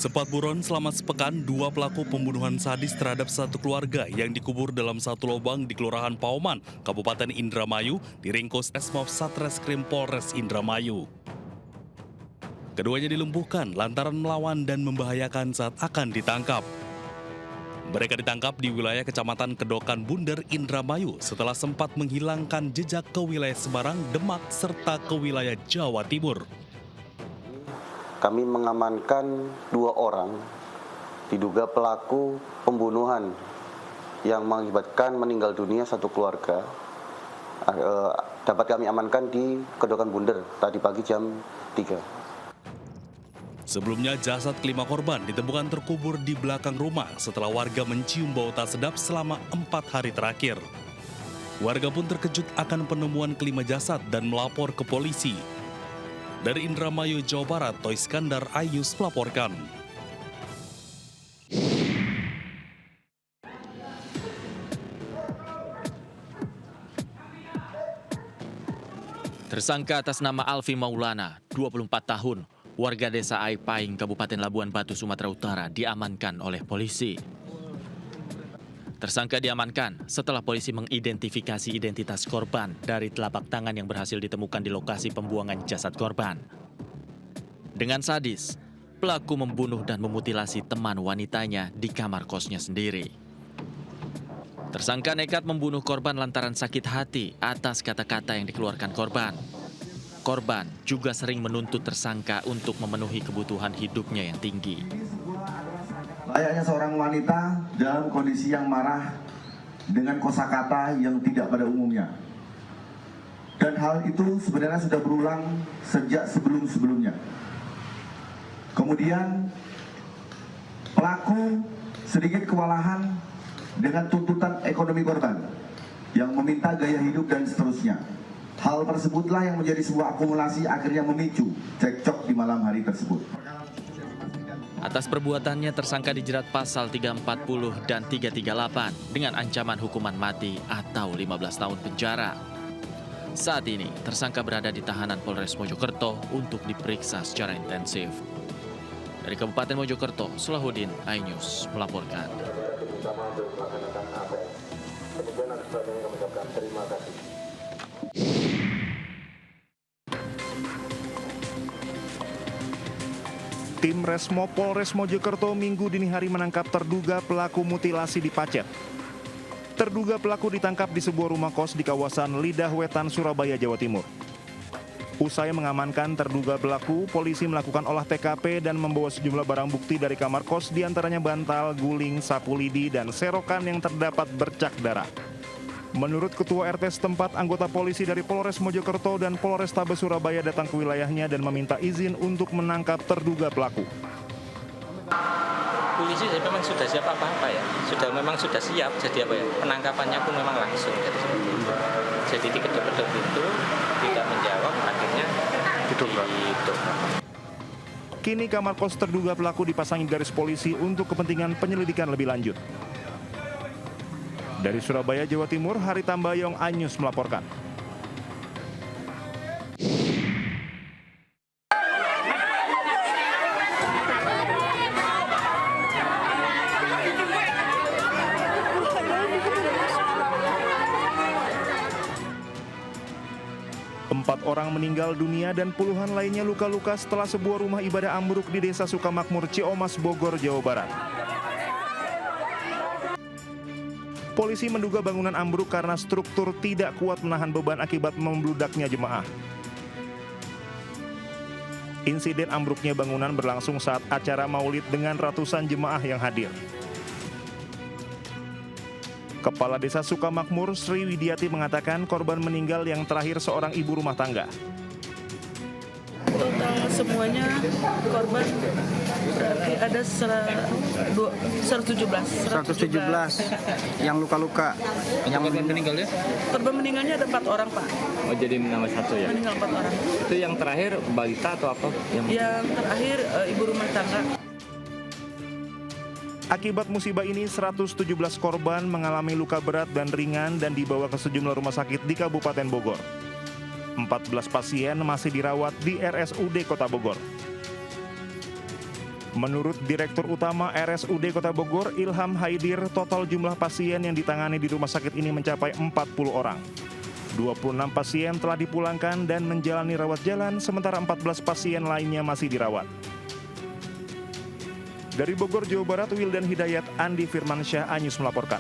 Sempat buron selama sepekan, dua pelaku pembunuhan sadis terhadap satu keluarga yang dikubur dalam satu lubang di Kelurahan Pauman, Kabupaten Indramayu, diringkus Esmob Satreskrim Polres Indramayu. Keduanya dilumpuhkan lantaran melawan dan membahayakan saat akan ditangkap. Mereka ditangkap di wilayah Kecamatan Kedokan Bunder, Indramayu setelah sempat menghilangkan jejak ke wilayah Semarang, Demak, serta ke wilayah Jawa Timur. Kami mengamankan 2 orang diduga pelaku pembunuhan yang mengakibatkan meninggal dunia satu keluarga. Dapat kami amankan di Kedokan Bunder tadi pagi jam 3. Sebelumnya jasad kelima korban ditemukan terkubur di belakang rumah setelah warga mencium bau tak sedap selama 4 hari terakhir. Warga pun terkejut akan penemuan kelima jasad dan melapor ke polisi. Dari Indramayu, Jawa Barat, Toy Skandar Ayus melaporkan. Tersangka atas nama Alfi Maulana, 24 tahun, warga desa Aipaing, Kabupaten Labuan Batu, Sumatera Utara, diamankan oleh polisi. Tersangka diamankan setelah polisi mengidentifikasi identitas korban dari telapak tangan yang berhasil ditemukan di lokasi pembuangan jasad korban. Dengan sadis, pelaku membunuh dan memutilasi teman wanitanya di kamar kosnya sendiri. Tersangka nekat membunuh korban lantaran sakit hati atas kata-kata yang dikeluarkan korban. Korban juga sering menuntut tersangka untuk memenuhi kebutuhan hidupnya yang tinggi. Layaknya seorang wanita dalam kondisi yang marah dengan kosakata yang tidak pada umumnya. Dan hal itu sebenarnya sudah berulang sejak sebelum-sebelumnya. Kemudian pelaku sedikit kewalahan dengan tuntutan ekonomi korban yang meminta gaya hidup dan seterusnya. Hal tersebutlah yang menjadi sebuah akumulasi akhirnya memicu cekcok di malam hari tersebut. Atas perbuatannya tersangka dijerat pasal 340 dan 338 dengan ancaman hukuman mati atau 15 tahun penjara. Saat ini tersangka berada di tahanan Polres Mojokerto untuk diperiksa secara intensif. Dari Kabupaten Mojokerto, Solahuddin, iNews melaporkan. Tim Resmo Polres Mojokerto Minggu dini hari menangkap terduga pelaku mutilasi di Pacet. Terduga pelaku ditangkap di sebuah rumah kos di kawasan Lidah Wetan, Surabaya, Jawa Timur. Usai mengamankan terduga pelaku, polisi melakukan olah TKP dan membawa sejumlah barang bukti dari kamar kos, diantaranya bantal, guling, sapu lidi, dan serokan yang terdapat bercak darah. Menurut Ketua RT setempat, anggota polisi dari Polres Mojokerto dan Polrestabes Surabaya datang ke wilayahnya dan meminta izin untuk menangkap terduga pelaku. Polisi memang sudah siap apa-apa ya, memang sudah siap, jadi apa ya, penangkapannya pun memang langsung. Jadi di kedap-kedap itu tidak menjawab, akhirnya didobrak. Kini kamar kos terduga pelaku dipasangi garis polisi untuk kepentingan penyelidikan lebih lanjut. Dari Surabaya, Jawa Timur, Hari Tambayong, iNews melaporkan. Empat orang meninggal dunia dan puluhan lainnya luka-luka setelah sebuah rumah ibadah ambruk di Desa Sukamakmur, Ciomas, Bogor, Jawa Barat. Polisi menduga bangunan ambruk karena struktur tidak kuat menahan beban akibat membludaknya jemaah. Insiden ambruknya bangunan berlangsung saat acara maulid dengan ratusan jemaah yang hadir. Kepala Desa Sukamakmur, Sri Widiati, mengatakan korban meninggal yang terakhir seorang ibu rumah tangga. Total semuanya korban berarti ada 117 yang luka-luka. Yang korban meninggal ya? Korban meninggalnya ada 4 orang, Pak. Oh, jadi nama satu ya? Meninggal 4 orang. Itu yang terakhir balita atau apa? Yang terakhir ibu rumah tangga. Akibat musibah ini 117 korban mengalami luka berat dan ringan dan dibawa ke sejumlah rumah sakit di Kabupaten Bogor. 14 pasien masih dirawat di RSUD Kota Bogor. Menurut Direktur Utama RSUD Kota Bogor, Ilham Haidir, total jumlah pasien yang ditangani di rumah sakit ini mencapai 40 orang. 26 pasien telah dipulangkan dan menjalani rawat jalan, sementara 14 pasien lainnya masih dirawat. Dari Bogor, Jawa Barat, Wildan Hidayat, Andi Firmansyah, Anyus melaporkan.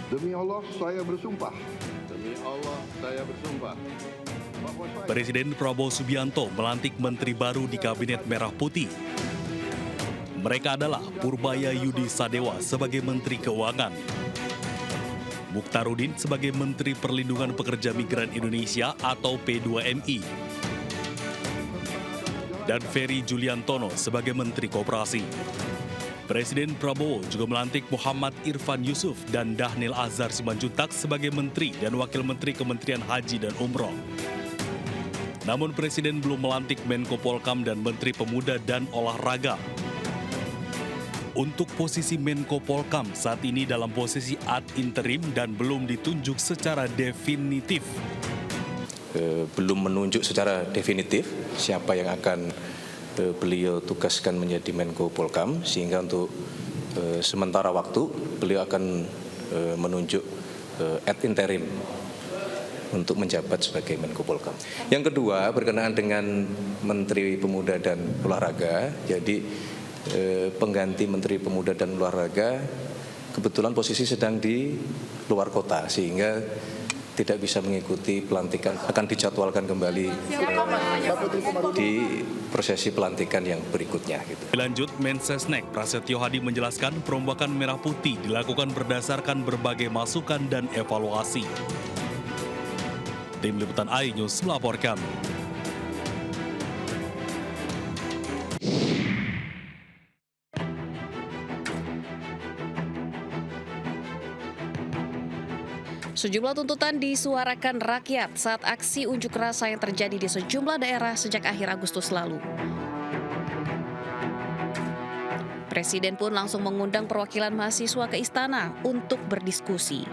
Demi Allah, saya bersumpah. Demi Allah, saya bersumpah. Presiden Prabowo Subianto melantik menteri baru di Kabinet Merah Putih. Mereka adalah Purbaya Yudi Sadewa sebagai Menteri Keuangan, Mukhtarudin sebagai Menteri Perlindungan Pekerja Migran Indonesia atau P2MI, dan Ferry Juliantono sebagai Menteri Koperasi. Presiden Prabowo juga melantik Muhammad Irfan Yusuf dan Dhanil Azhar Simanjuntak sebagai Menteri dan Wakil Menteri Kementerian Haji dan Umroh. Namun Presiden belum melantik Menko Polkam dan Menteri Pemuda dan Olahraga. Untuk posisi Menko Polkam saat ini dalam posisi ad interim dan belum ditunjuk secara definitif. Belum menunjuk secara definitif siapa yang akan beliau tugaskan menjadi Menko Polkam, sehingga untuk sementara waktu beliau akan menunjuk ad interim untuk menjabat sebagai Menko Polkam. Yang kedua, berkenaan dengan Menteri Pemuda dan Olahraga, jadi pengganti Menteri Pemuda dan Olahraga kebetulan posisi sedang di luar kota, sehingga tidak bisa mengikuti pelantikan, akan dijadwalkan kembali di prosesi pelantikan yang berikutnya. Lanjut, Mensesnek Prasetyo Hadi menjelaskan perombakan Merah Putih dilakukan berdasarkan berbagai masukan dan evaluasi. Tim Liputan iNews melaporkan. Sejumlah tuntutan disuarakan rakyat saat aksi unjuk rasa yang terjadi di sejumlah daerah sejak akhir Agustus lalu. Presiden pun langsung mengundang perwakilan mahasiswa ke istana untuk berdiskusi.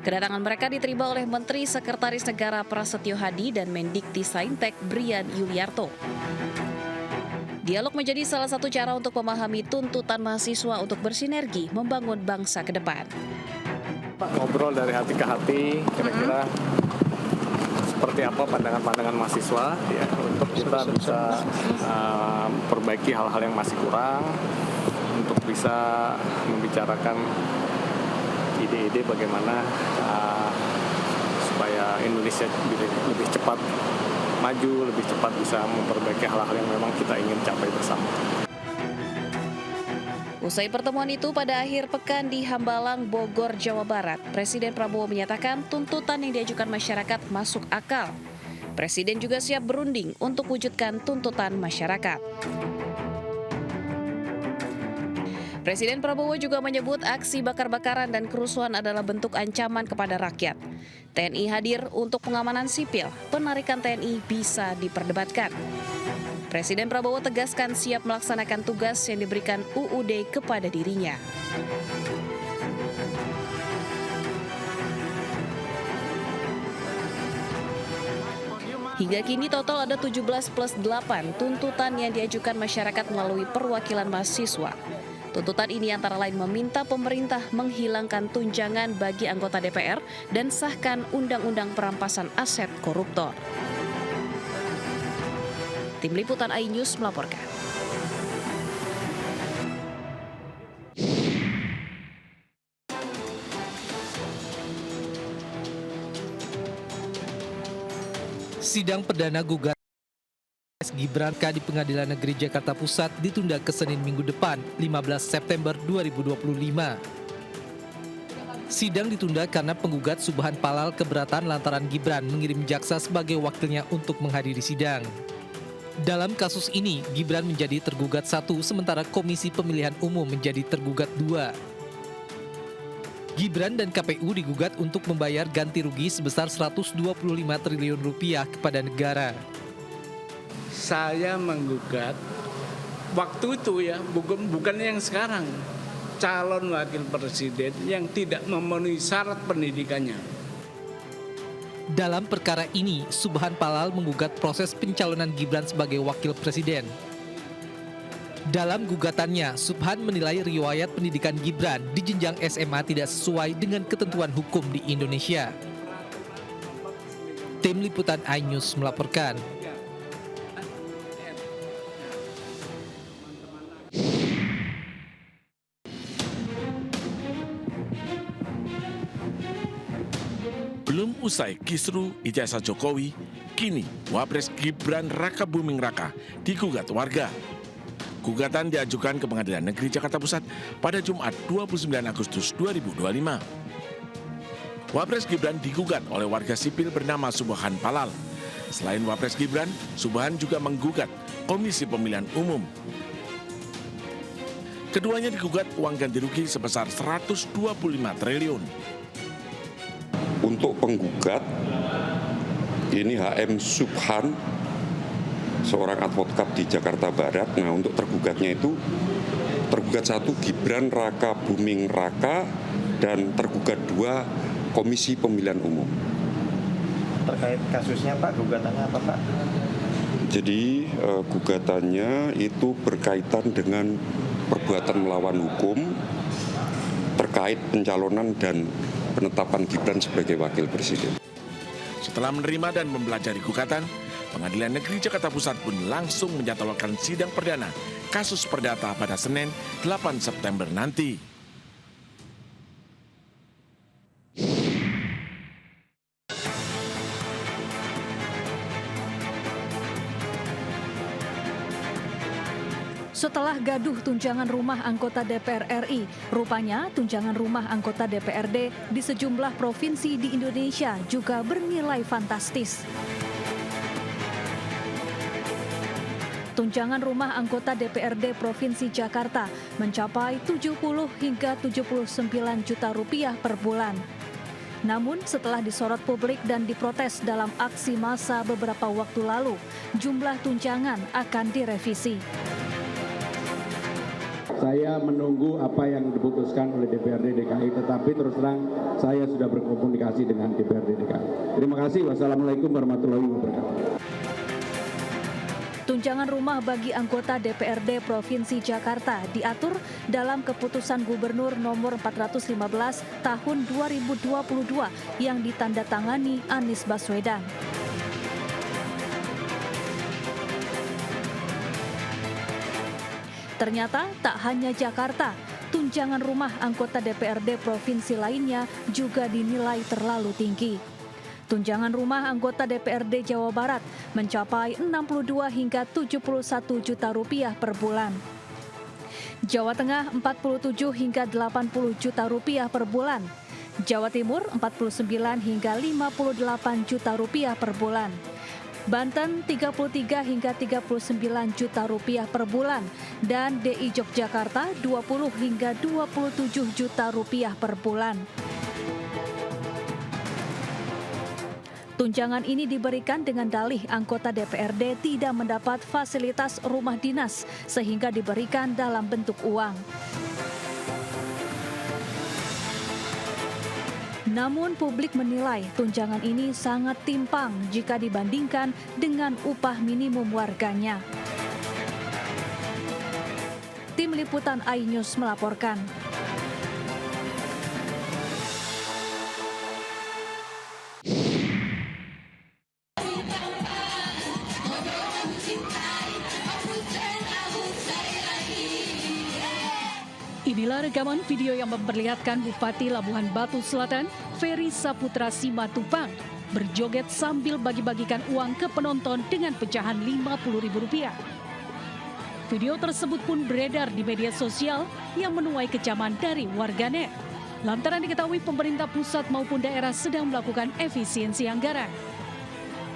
Kedatangan mereka diterima oleh Menteri Sekretaris Negara Prasetyo Hadi dan Mendikti-Saintek Brian Yuliarto. Dialog menjadi salah satu cara untuk memahami tuntutan mahasiswa untuk bersinergi membangun bangsa ke depan. Ngobrol dari hati ke hati, kira-kira seperti apa pandangan-pandangan mahasiswa ya, untuk kita bisa perbaiki hal-hal yang masih kurang, untuk bisa membicarakan ide-ide bagaimana supaya Indonesia lebih cepat maju, lebih cepat bisa memperbaiki hal-hal yang memang kita ingin capai bersama. Usai pertemuan itu pada akhir pekan di Hambalang, Bogor, Jawa Barat, Presiden Prabowo menyatakan tuntutan yang diajukan masyarakat masuk akal. Presiden juga siap berunding untuk wujudkan tuntutan masyarakat. Presiden Prabowo juga menyebut aksi bakar-bakaran dan kerusuhan adalah bentuk ancaman kepada rakyat. TNI hadir untuk pengamanan sipil, penarikan TNI bisa diperdebatkan. Presiden Prabowo tegaskan siap melaksanakan tugas yang diberikan UUD kepada dirinya. Hingga kini total ada 17+8 tuntutan yang diajukan masyarakat melalui perwakilan mahasiswa. Tuntutan ini antara lain meminta pemerintah menghilangkan tunjangan bagi anggota DPR dan sahkan Undang-Undang Perampasan Aset Koruptor. Tim Liputan iNews melaporkan. Sidang perdana gugatan Gibran Raka di Pengadilan Negeri Jakarta Pusat ditunda ke Senin minggu depan, 15 September 2025. Sidang ditunda karena penggugat Subhan Palal keberatan lantaran Gibran mengirim jaksa sebagai wakilnya untuk menghadiri sidang. Dalam kasus ini, Gibran menjadi tergugat 1, sementara Komisi Pemilihan Umum menjadi tergugat 2. Gibran dan KPU digugat untuk membayar ganti rugi sebesar 125 triliun rupiah kepada negara. Saya menggugat waktu itu ya, bukan yang sekarang, calon wakil presiden yang tidak memenuhi syarat pendidikannya. Dalam perkara ini, Subhan Palal menggugat proses pencalonan Gibran sebagai wakil presiden. Dalam gugatannya, Subhan menilai riwayat pendidikan Gibran di jenjang SMA tidak sesuai dengan ketentuan hukum di Indonesia. Tim Liputan iNews melaporkan. Belum usai kisru ijazah Jokowi, kini Wapres Gibran Raka Buming Raka digugat warga. Gugatan diajukan ke Pengadilan Negeri Jakarta Pusat pada Jumat 29 Agustus 2025. Wapres Gibran digugat oleh warga sipil bernama Subhan Palal. Selain Wapres Gibran, Subhan juga menggugat Komisi Pemilihan Umum. Keduanya digugat uang ganti rugi sebesar 125 triliun. Untuk penggugat, ini HM Subhan, seorang advokat di Jakarta Barat. Nah, untuk tergugatnya itu, tergugat 1 Gibran Raka Buming Raka dan tergugat 2 Komisi Pemilihan Umum. Terkait kasusnya Pak, gugatannya apa Pak? Jadi gugatannya itu berkaitan dengan perbuatan melawan hukum terkait pencalonan dan penetapan Gibran sebagai wakil presiden. Setelah menerima dan mempelajari gugatan, Pengadilan Negeri Jakarta Pusat pun langsung menjadwalkan sidang perdana kasus perdata pada Senin 8 September nanti. Setelah gaduh tunjangan rumah anggota DPR RI, rupanya tunjangan rumah anggota DPRD di sejumlah provinsi di Indonesia juga bernilai fantastis. Tunjangan rumah anggota DPRD Provinsi Jakarta mencapai 70 hingga 79 juta rupiah per bulan. Namun setelah disorot publik dan diprotes dalam aksi massa beberapa waktu lalu, jumlah tunjangan akan direvisi. Saya menunggu apa yang diputuskan oleh DPRD DKI, tetapi terus terang saya sudah berkomunikasi dengan DPRD DKI. Terima kasih. Wassalamualaikum warahmatullahi wabarakatuh. Tunjangan rumah bagi anggota DPRD Provinsi Jakarta diatur dalam Keputusan Gubernur Nomor 415 Tahun 2022 yang ditandatangani Anies Baswedan. Ternyata tak hanya Jakarta, tunjangan rumah anggota DPRD provinsi lainnya juga dinilai terlalu tinggi. Tunjangan rumah anggota DPRD Jawa Barat mencapai 62 hingga 71 juta rupiah per bulan. Jawa Tengah 47 hingga 80 juta rupiah per bulan. Jawa Timur 49 hingga 58 juta rupiah per bulan. Banten 33 hingga 39 juta rupiah per bulan dan DI Yogyakarta 20 hingga 27 juta rupiah per bulan. Tunjangan ini diberikan dengan dalih anggota DPRD tidak mendapat fasilitas rumah dinas sehingga diberikan dalam bentuk uang. Namun publik menilai tunjangan ini sangat timpang jika dibandingkan dengan upah minimum warganya. Tim Liputan iNews melaporkan. Inilah rekaman video yang memperlihatkan Bupati Labuhan Batu Selatan, Ferry Saputra Simatupang, berjoget sambil bagi-bagikan uang ke penonton dengan pecahan Rp50.000. Video tersebut pun beredar di media sosial yang menuai kecaman dari warganet. Lantaran diketahui pemerintah pusat maupun daerah sedang melakukan efisiensi anggaran.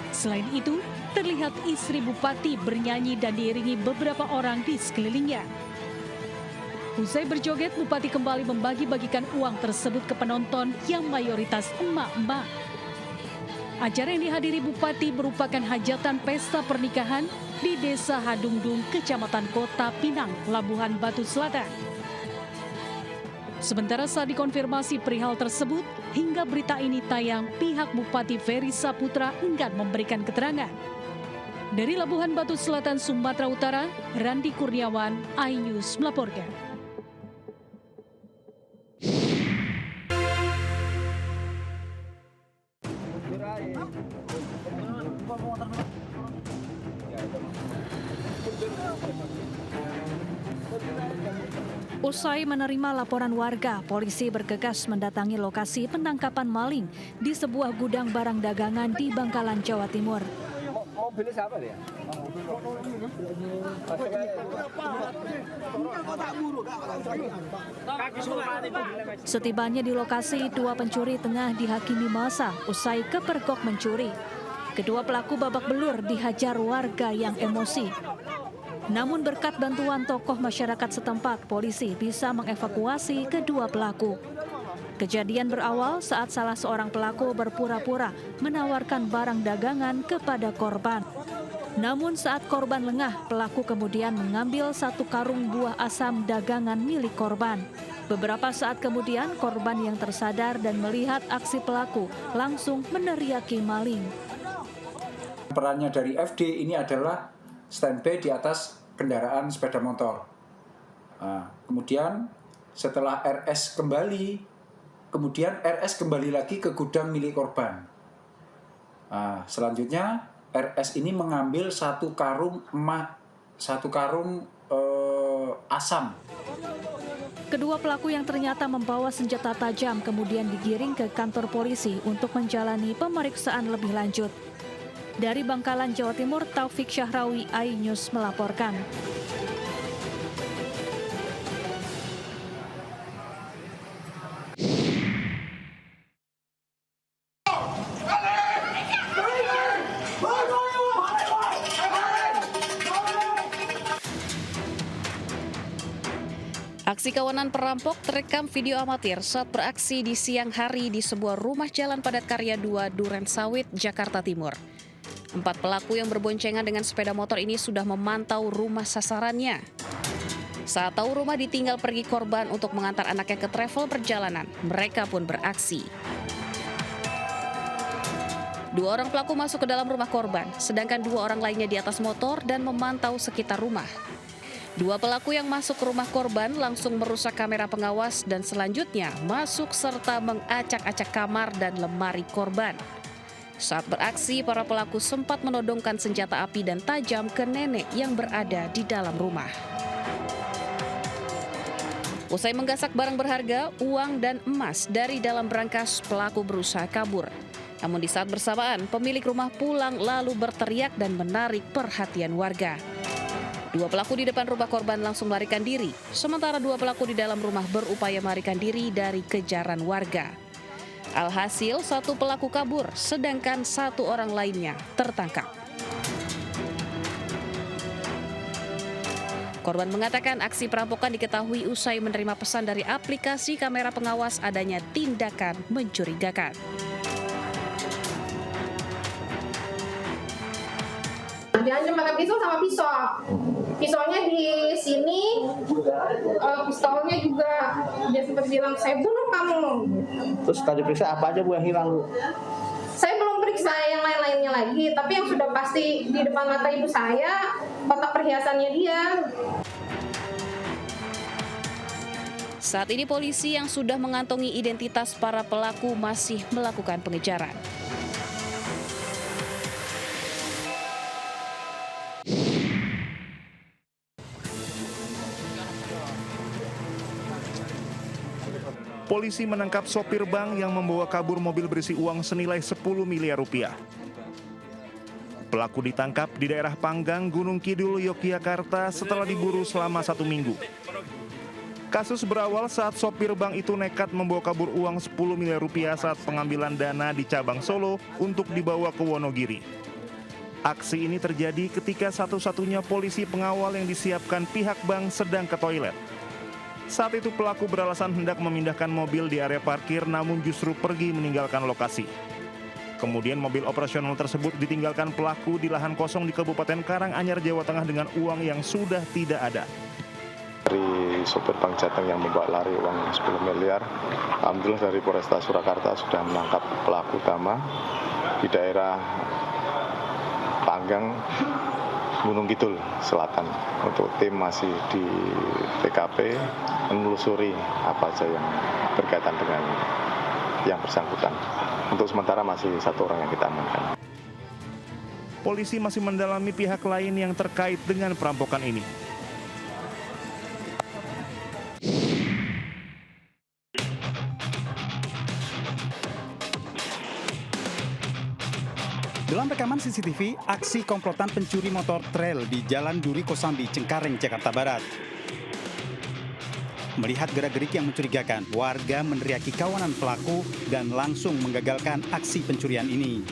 Selain itu, terlihat istri Bupati bernyanyi dan diiringi beberapa orang di sekelilingnya. Usai berjoget, Bupati kembali membagi-bagikan uang tersebut ke penonton yang mayoritas emak-emak. Acara yang dihadiri Bupati merupakan hajatan pesta pernikahan di Desa Hadungdung, Kecamatan Kota Pinang, Labuhan Batu Selatan. Sementara saat dikonfirmasi perihal tersebut, hingga berita ini tayang, pihak Bupati Ferry Saputra enggan memberikan keterangan. Dari Labuhan Batu Selatan, Sumatera Utara, Randi Kurniawan, iNews melaporkan. Usai menerima laporan warga, polisi bergegas mendatangi lokasi penangkapan maling di sebuah gudang barang dagangan di Bangkalan, Jawa Timur. Mobilnya siapa dia? Setibanya di lokasi, dua pencuri tengah dihakimi massa usai kepergok mencuri. Kedua pelaku babak belur dihajar warga yang emosi. Namun berkat bantuan tokoh masyarakat setempat, polisi bisa mengevakuasi kedua pelaku. Kejadian berawal saat salah seorang pelaku berpura-pura menawarkan barang dagangan kepada korban. Namun saat korban lengah, pelaku kemudian mengambil satu karung buah asam dagangan milik korban. Beberapa saat kemudian, korban yang tersadar dan melihat aksi pelaku langsung meneriaki maling. Perannya dari FD ini adalah standby di atas kendaraan sepeda motor. Kemudian setelah RS kembali, kemudian RS kembali lagi ke gudang milik korban. Selanjutnya RS ini mengambil satu karung asam. Kedua pelaku yang ternyata membawa senjata tajam kemudian digiring ke kantor polisi untuk menjalani pemeriksaan lebih lanjut. Dari Bangkalan, Jawa Timur, Taufik Syahrawi, iNews melaporkan. Aksi kawanan perampok terekam video amatir saat beraksi di siang hari di sebuah rumah jalan padat karya 2 Duren Sawit, Jakarta Timur. 4 pelaku yang berboncengan dengan sepeda motor ini sudah memantau rumah sasarannya. Saat tahu rumah ditinggal pergi korban untuk mengantar anaknya ke travel perjalanan, mereka pun beraksi. 2 orang pelaku masuk ke dalam rumah korban, sedangkan 2 orang lainnya di atas motor dan memantau sekitar rumah. 2 pelaku yang masuk ke rumah korban langsung merusak kamera pengawas dan selanjutnya masuk serta mengacak-acak kamar dan lemari korban. Saat beraksi, para pelaku sempat menodongkan senjata api dan tajam ke nenek yang berada di dalam rumah. Usai menggasak barang berharga, uang dan emas dari dalam berangkas, pelaku berusaha kabur. Namun di saat bersamaan, pemilik rumah pulang lalu berteriak dan menarik perhatian warga. 2 pelaku di depan rumah korban langsung melarikan diri, sementara 2 pelaku di dalam rumah berupaya melarikan diri dari kejaran warga. Alhasil 1 pelaku kabur, sedangkan 1 orang lainnya tertangkap. Korban mengatakan aksi perampokan diketahui usai menerima pesan dari aplikasi kamera pengawas adanya tindakan mencurigakan. Diancam pakai pisau sama pisau. Pisaunya di sini, pistolnya juga dia sempat bilang saya bunuh kamu. Terus tadi periksa apa aja Bu yang hilang Bu? Saya belum periksa yang lain-lainnya lagi, tapi yang sudah pasti di depan mata ibu saya, kotak perhiasannya dia. Saat ini polisi yang sudah mengantongi identitas para pelaku masih melakukan pengejaran. Polisi menangkap sopir bank yang membawa kabur mobil berisi uang senilai 10 miliar rupiah. Pelaku ditangkap di daerah Panggang, Gunung Kidul, Yogyakarta setelah diburu selama 1 minggu. Kasus berawal saat sopir bank itu nekat membawa kabur uang 10 miliar rupiah saat pengambilan dana di cabang Solo untuk dibawa ke Wonogiri. Aksi ini terjadi ketika satu-satunya polisi pengawal yang disiapkan pihak bank sedang ke toilet. Saat itu pelaku beralasan hendak memindahkan mobil di area parkir namun justru pergi meninggalkan lokasi. Kemudian mobil operasional tersebut ditinggalkan pelaku di lahan kosong di Kabupaten Karanganyar, Jawa Tengah dengan uang yang sudah tidak ada. Dari sopir Bank Jateng yang membawa lari uang 10 miliar. Alhamdulillah dari Polresta Surakarta sudah menangkap pelaku utama di daerah Panggang, Gunung Kidul Selatan. Untuk tim masih di TKP menelusuri apa saja yang berkaitan dengan yang bersangkutan. Untuk sementara masih 1 orang yang kita amankan. Polisi masih mendalami pihak lain yang terkait dengan perampokan ini. Dalam rekaman CCTV, aksi komplotan pencuri motor trail di Jalan Duri Kosambi, Cengkareng, Jakarta Barat. Melihat gerak-gerik yang mencurigakan, warga meneriaki kawanan pelaku dan langsung menggagalkan aksi pencurian ini.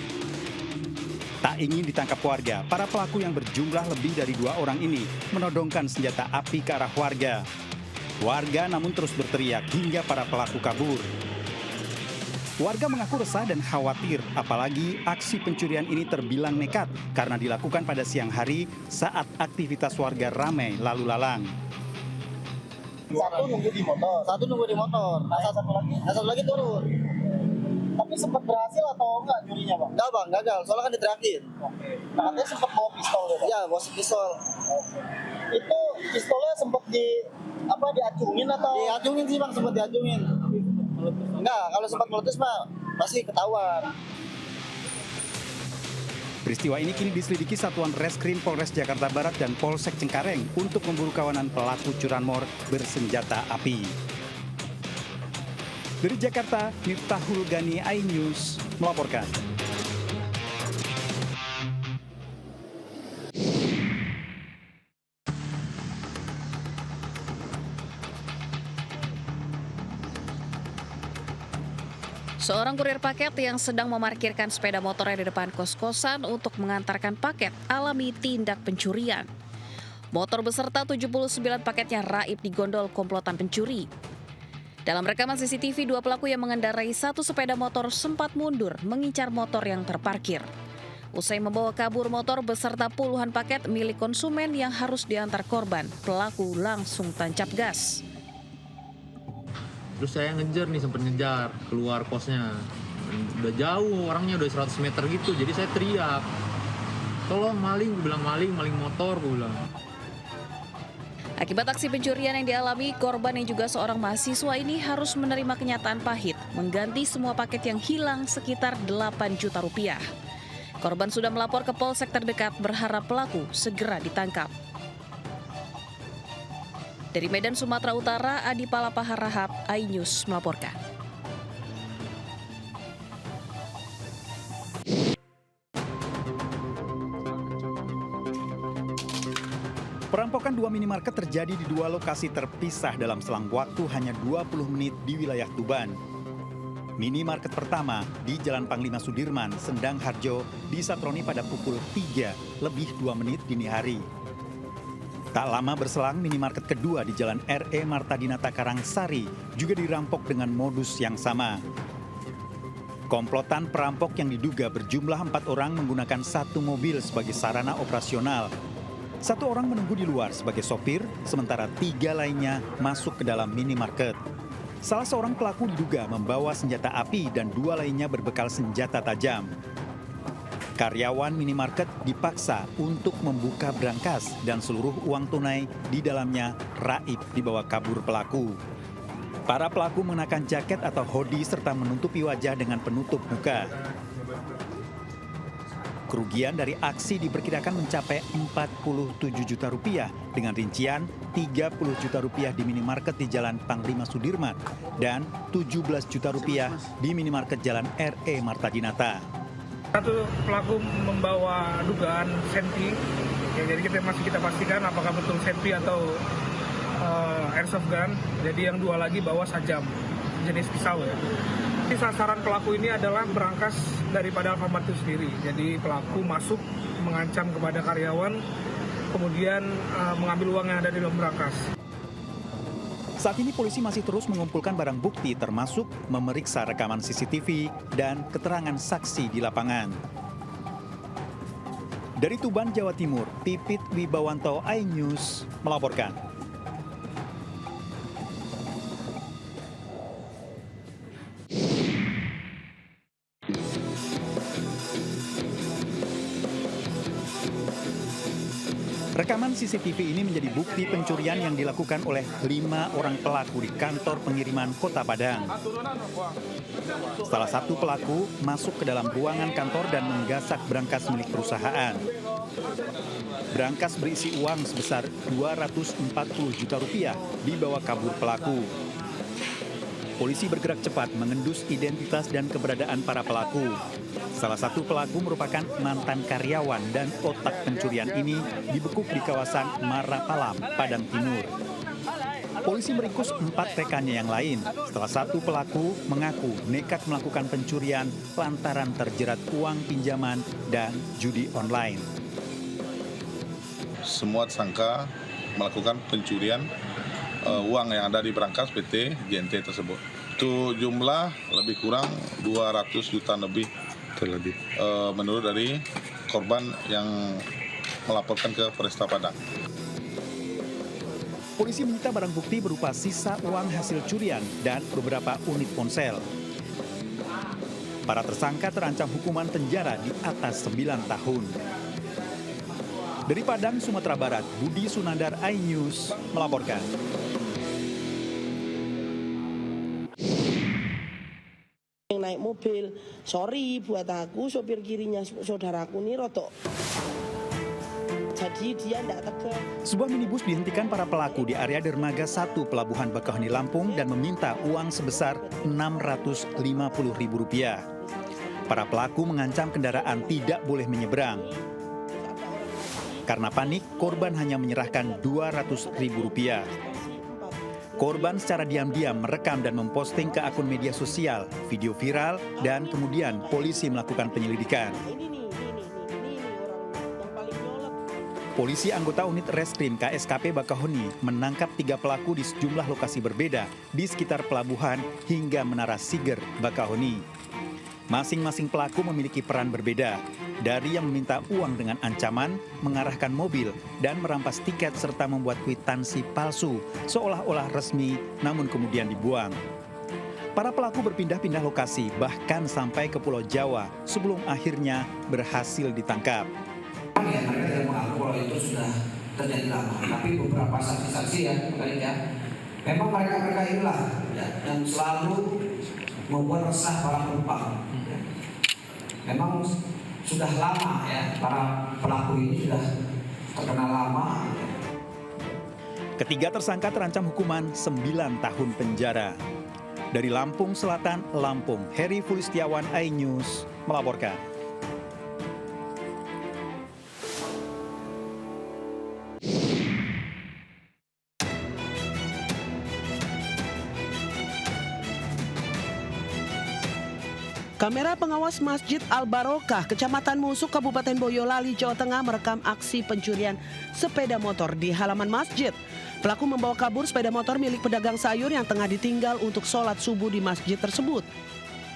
Tak ingin ditangkap warga, para pelaku yang berjumlah lebih dari 2 orang ini menodongkan senjata api ke arah warga. Warga namun terus berteriak hingga para pelaku kabur. Warga mengaku resah dan khawatir, apalagi aksi pencurian ini terbilang nekat karena dilakukan pada siang hari saat aktivitas warga ramai lalu lalang. Satu nunggu di motor, nah satu lagi turun. Tapi sempat berhasil atau enggak nyurinya, Bang? Enggak, Bang, gagal. Soalnya kan diteriakin. Nah, katanya sempat bawa pistol ya, Bang? Iya, bawa pistol. Itu pistolnya sempat diacungin atau? Diacungin sih, Bang, sempat diacungin. Enggak, kalau sempat meletus mah pasti ketahuan. Peristiwa ini kini diselidiki Satuan Reskrim Polres Jakarta Barat dan Polsek Cengkareng untuk memburu kawanan pelaku curanmor bersenjata api. Dari Jakarta, Miftahul Gani, iNews melaporkan. Seorang kurir paket yang sedang memarkirkan sepeda motornya di depan kos-kosan untuk mengantarkan paket alami tindak pencurian. Motor beserta 79 paketnya raib digondol komplotan pencuri. Dalam rekaman CCTV, 2 pelaku yang mengendarai 1 sepeda motor sempat mundur mengincar motor yang terparkir. Usai membawa kabur motor beserta puluhan paket milik konsumen yang harus diantar korban, pelaku langsung tancap gas. Terus saya ngejar nih, sempat ngejar keluar kosnya. Udah jauh, orangnya udah 100 meter gitu, jadi saya teriak. Tolong maling, gue bilang maling motor, gue bilang. Akibat aksi pencurian yang dialami, korban yang juga seorang mahasiswa ini harus menerima kenyataan pahit, mengganti semua paket yang hilang sekitar 8 juta rupiah. Korban sudah melapor ke polsek terdekat berharap pelaku segera ditangkap. Dari Medan, Sumatera Utara, Adi Palapaharahap, iNews melaporkan. Perampokan 2 minimarket terjadi di 2 lokasi terpisah dalam selang waktu hanya 20 menit di wilayah Tuban. Minimarket pertama di Jalan Panglima Sudirman, Sendang Harjo, disatroni pada pukul 3:02 dini hari. Tak lama berselang, minimarket kedua di Jalan R.E. Martadinata Karangsari juga dirampok dengan modus yang sama. Komplotan perampok yang diduga berjumlah 4 orang menggunakan 1 mobil sebagai sarana operasional. 1 orang menunggu di luar sebagai sopir, sementara 3 lainnya masuk ke dalam minimarket. Salah seorang pelaku diduga membawa senjata api dan 2 lainnya berbekal senjata tajam. Karyawan minimarket dipaksa untuk membuka brankas dan seluruh uang tunai di dalamnya raib dibawa kabur pelaku. Para pelaku mengenakan jaket atau hoodie serta menutupi wajah dengan penutup muka. Kerugian dari aksi diperkirakan mencapai 47 juta rupiah dengan rincian 30 juta rupiah di minimarket di Jalan Panglima Sudirman dan 17 juta rupiah di minimarket Jalan R.E. Martadinata. Satu pelaku membawa dugaan senti, ya, jadi kita pastikan apakah betul senti atau airsoft gun. Jadi yang 2 lagi bawa sajam jenis pisau ya. Sasaran pelaku ini adalah berangkas daripada Alfamart itu sendiri. Jadi pelaku masuk mengancam kepada karyawan, kemudian mengambil uang yang ada di dalam berangkas. Saat ini polisi masih terus mengumpulkan barang bukti termasuk memeriksa rekaman CCTV dan keterangan saksi di lapangan. Dari Tuban, Jawa Timur, Pipit Wibawanto, iNews melaporkan. Rekaman CCTV ini menjadi bukti pencurian yang dilakukan oleh 5 orang pelaku di kantor pengiriman Kota Padang. Salah satu pelaku masuk ke dalam ruangan kantor dan menggasak brankas milik perusahaan. Brankas berisi uang sebesar 240 juta rupiah dibawa kabur pelaku. Polisi bergerak cepat mengendus identitas dan keberadaan para pelaku. Salah satu pelaku merupakan mantan karyawan dan otak pencurian ini dibekuk di kawasan Marapalam, Padang Timur. Polisi meringkus 4 rekannya yang lain setelah satu pelaku mengaku nekat melakukan pencurian lantaran terjerat uang pinjaman dan judi online. Semua tersangka melakukan pencurian uang yang ada di brankas PT JNT tersebut. Itu jumlah lebih kurang 200 juta lebih terlebih. Menurut dari korban yang melaporkan ke Polresta Padang. Polisi menyita barang bukti berupa sisa uang hasil curian dan beberapa unit ponsel. Para tersangka terancam hukuman penjara di atas 9 tahun. Dari Padang, Sumatera Barat, Budi Sunandar, iNews melaporkan. Yang naik mobil, sorry buat aku, sopir kirinya saudaraku ini rotok. Jadi dia tidak tegas. Sebuah minibus dihentikan para pelaku di area Dermaga 1 Pelabuhan Bakauheni, Lampung dan meminta uang sebesar Rp650.000. Para pelaku mengancam kendaraan tidak boleh menyeberang. Karena panik, korban hanya menyerahkan Rp200.000. Korban secara diam-diam merekam dan memposting ke akun media sosial, video viral, dan kemudian polisi melakukan penyelidikan. Polisi anggota unit Reskrim KSKP Bakauheni menangkap 3 pelaku di sejumlah lokasi berbeda di sekitar pelabuhan hingga Menara Siger, Bakauheni. Masing-masing pelaku memiliki peran berbeda, dari yang meminta uang dengan ancaman, mengarahkan mobil, dan merampas tiket serta membuat kwitansi palsu seolah-olah resmi namun kemudian dibuang. Para pelaku berpindah-pindah lokasi bahkan sampai ke Pulau Jawa sebelum akhirnya berhasil ditangkap. Ya, mereka tidak mengaku kalau itu sudah terjadi lama, tapi beberapa saksi-saksi ya, memang mereka inilah yang selalu membuat resah para penumpang. Memang sudah lama ya, para pelaku ini sudah terkenal lama. Ketiga tersangka terancam hukuman 9 tahun penjara. Dari Lampung Selatan, Lampung, Heri Fulistiawan, iNews melaporkan. Kamera pengawas Masjid Al-Barokah, Kecamatan Musuk, Kabupaten Boyolali, Jawa Tengah merekam aksi pencurian sepeda motor di halaman masjid. Pelaku membawa kabur sepeda motor milik pedagang sayur yang tengah ditinggal untuk sholat subuh di masjid tersebut.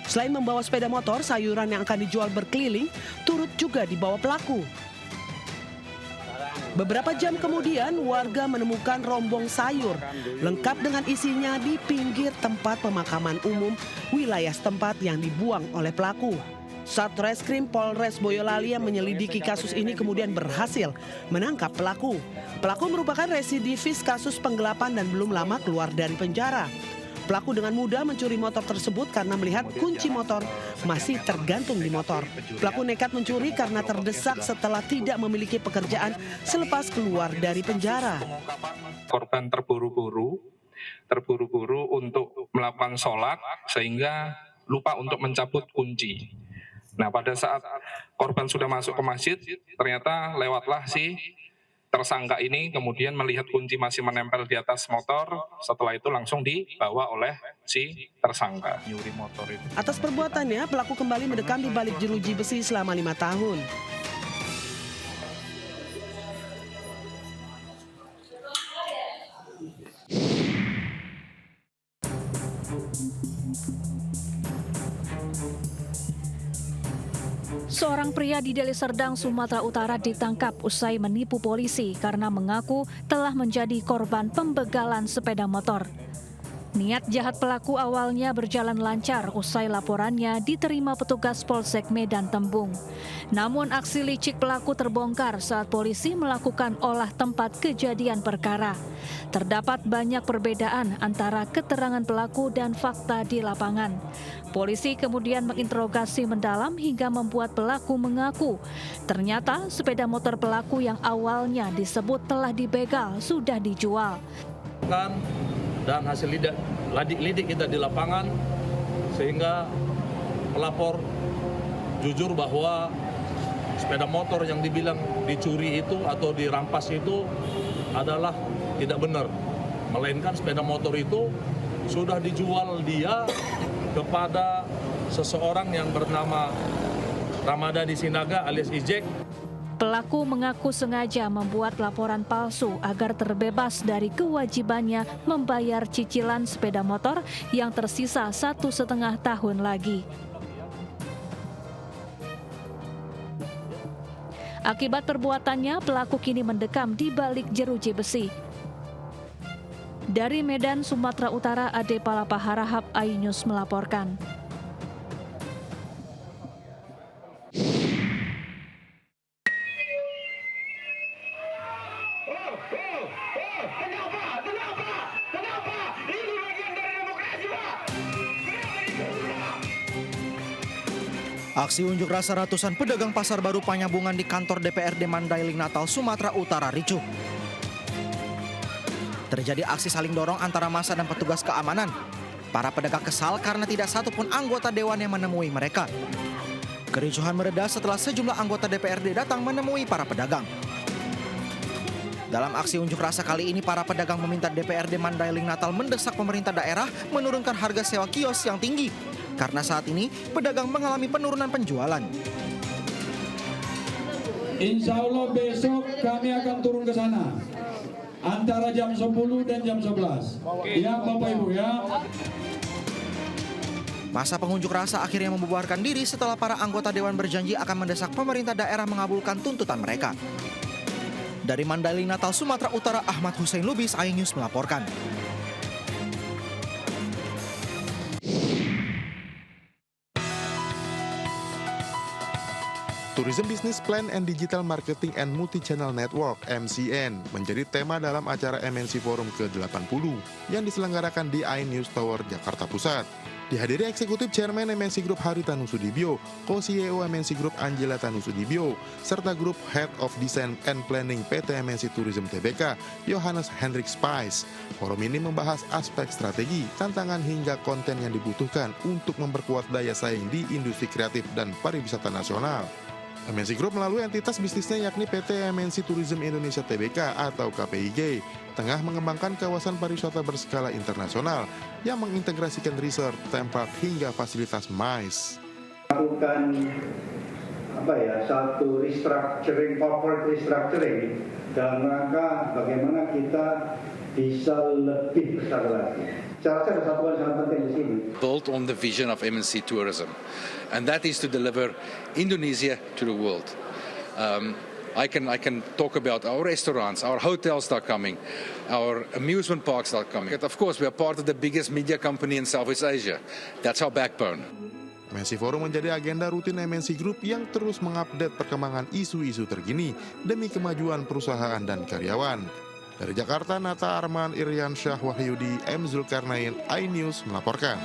Selain membawa sepeda motor, sayuran yang akan dijual berkeliling turut juga dibawa pelaku. Beberapa jam kemudian, warga menemukan rombong sayur lengkap dengan isinya di pinggir tempat pemakaman umum wilayah setempat yang dibuang oleh pelaku. Satreskrim Polres Boyolali yang menyelidiki kasus ini kemudian berhasil menangkap pelaku. Pelaku merupakan residivis kasus penggelapan dan belum lama keluar dari penjara. Pelaku dengan mudah mencuri motor tersebut karena melihat kunci motor masih tergantung di motor. Pelaku nekat mencuri karena terdesak setelah tidak memiliki pekerjaan selepas keluar dari penjara. Korban terburu-buru untuk melakukan sholat sehingga lupa untuk mencabut kunci. Nah, pada saat korban sudah masuk ke masjid, ternyata lewatlah si tersangka ini kemudian melihat kunci masih menempel di atas motor, setelah itu langsung dibawa oleh si tersangka. Atas perbuatannya, pelaku kembali mendekam di balik jeruji besi selama 5 tahun. Seorang pria di Deli Serdang, Sumatera Utara ditangkap usai menipu polisi karena mengaku telah menjadi korban pembegalan sepeda motor. Niat jahat pelaku awalnya berjalan lancar usai laporannya diterima petugas Polsek Medan Tembung. Namun aksi licik pelaku terbongkar saat polisi melakukan olah tempat kejadian perkara. Terdapat banyak perbedaan antara keterangan pelaku dan fakta di lapangan. Polisi kemudian menginterogasi mendalam hingga membuat pelaku mengaku. Ternyata sepeda motor pelaku yang awalnya disebut telah dibegal sudah dijual. Dan hasil lidik kita di lapangan sehingga pelapor jujur bahwa sepeda motor yang dibilang dicuri itu atau dirampas itu adalah tidak benar, melainkan sepeda motor itu sudah dijual dia kepada seseorang yang bernama Ramadhani Sinaga alias Ijek. Pelaku mengaku sengaja membuat laporan palsu agar terbebas dari kewajibannya membayar cicilan sepeda motor yang tersisa 1,5 tahun lagi. Akibat perbuatannya, pelaku kini mendekam di balik jeruji besi. Dari Medan, Sumatera Utara, Ade Palapa Harahap, iNews melaporkan. Aksi unjuk rasa ratusan pedagang pasar baru Panyabungan di kantor DPRD Mandailing Natal, Sumatera Utara ricuh. Terjadi aksi saling dorong antara massa dan petugas keamanan. Para pedagang kesal karena tidak satupun anggota dewan yang menemui mereka. Kericuhan mereda setelah sejumlah anggota DPRD datang menemui para pedagang. Dalam aksi unjuk rasa kali ini, para pedagang meminta DPRD Mandailing Natal mendesak pemerintah daerah menurunkan harga sewa kios yang tinggi. Karena saat ini pedagang mengalami penurunan penjualan. Insya Allah besok kami akan turun ke sana antara jam 10 dan jam 11. Ya Bapak Ibu ya. Masa pengunjuk rasa akhirnya membubarkan diri setelah para anggota dewan berjanji akan mendesak pemerintah daerah mengabulkan tuntutan mereka. Dari Mandailing Natal, Sumatera Utara, Ahmad Hussein Lubis, iNews melaporkan. Tourism Business Plan and Digital Marketing and Multi-Channel Network (MCN) menjadi tema dalam acara MNC Forum ke-80 yang diselenggarakan di iNews Tower, Jakarta Pusat. Dihadiri Eksekutif Chairman MNC Group Hari Tanusudibyo, Co-CEO MNC Group Angela Tanusudibyo, serta Group Head of Design and Planning PT MNC Tourism Tbk, Johannes Hendrik Spies. Forum ini membahas aspek strategi, tantangan hingga konten yang dibutuhkan untuk memperkuat daya saing di industri kreatif dan pariwisata nasional. MNC Group melalui entitas bisnisnya yakni PT MNC Tourism Indonesia Tbk atau KPIG tengah mengembangkan kawasan pariwisata berskala internasional yang mengintegrasikan resort, tempat hingga fasilitas MICE. Lakukan satu restructuring, corporate restructuring dalam rangka bagaimana kita bisa lebih besar lagi. Saya rasa ada satu hal yang sangat penting di sini. Built on the vision of MNC Tourism, and that is to deliver Indonesia to the world. I can talk about our restaurants, our hotels that are coming, our amusement parks that are coming. Of course, we are part of the biggest media company in Southeast Asia. That's our backbone. MNC Forum menjadi agenda rutin MNC Group yang terus mengupdate perkembangan isu-isu terkini demi kemajuan perusahaan dan karyawan. Dari Jakarta, Nata Arman, Irian Syah Wahyudi, M. Zulkarnain, iNews melaporkan.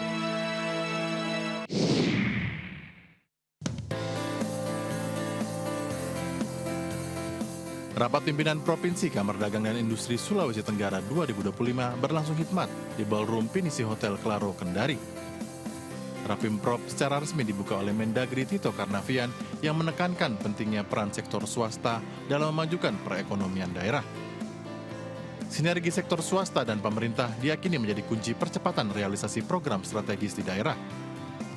Rapat Pimpinan Provinsi Kamar Dagang dan Industri Sulawesi Tenggara 2025 berlangsung hikmat di Ballroom Pinisi Hotel Claro, Kendari. Rapimprop secara resmi dibuka oleh Mendagri Tito Karnavian yang menekankan pentingnya peran sektor swasta dalam memajukan perekonomian daerah. Sinergi sektor swasta dan pemerintah diyakini menjadi kunci percepatan realisasi program strategis di daerah.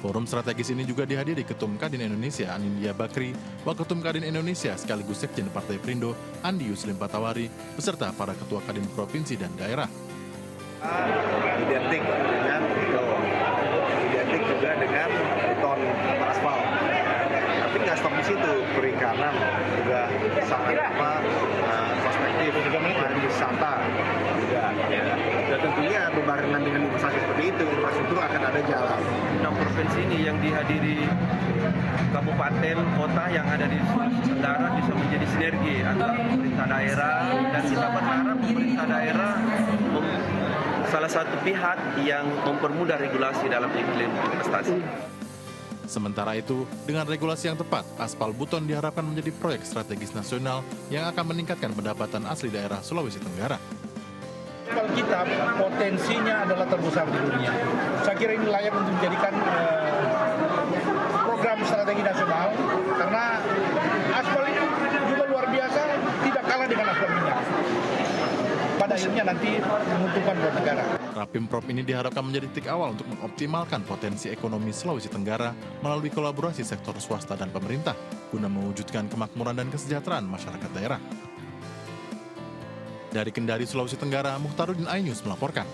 Forum strategis ini juga dihadiri Ketum Kadin Indonesia Anindya Bakri, Waketum Kadin Indonesia sekaligus Sekjen Partai Perindo Andi Yuslim Patawari, beserta para Ketua Kadin Provinsi dan daerah. Identik dengan tol, identik juga dengan beton atau aspal. Tapi nggak stop di situ, perikanan juga sangat perspektif, pariwisata juga. Dan tentunya berbarengan dengan investasi seperti itu, infrastruktur akan ada jalan. 6 provinsi ini yang dihadiri kabupaten, kota yang ada di Sulawesi Tenggara bisa menjadi sinergi antara pemerintah daerah, dan kita berharap pemerintah daerah salah satu pihak yang mempermudah regulasi dalam iklim investasi. Sementara itu, dengan regulasi yang tepat, aspal Buton diharapkan menjadi proyek strategis nasional yang akan meningkatkan pendapatan asli daerah Sulawesi Tenggara. Aspal kita potensinya adalah terbesar di dunia. Saya kira ini layak untuk dijadikan program strategi nasional, karena aspal ini juga luar biasa, tidak kalah dengan aspal minyak. Pada akhirnya nanti menguntungkan buat negara. Rapim Prop ini diharapkan menjadi titik awal untuk mengoptimalkan potensi ekonomi Sulawesi Tenggara melalui kolaborasi sektor swasta dan pemerintah guna mewujudkan kemakmuran dan kesejahteraan masyarakat daerah. Dari Kendari, Sulawesi Tenggara, Mukhtaruddin, iNews melaporkan.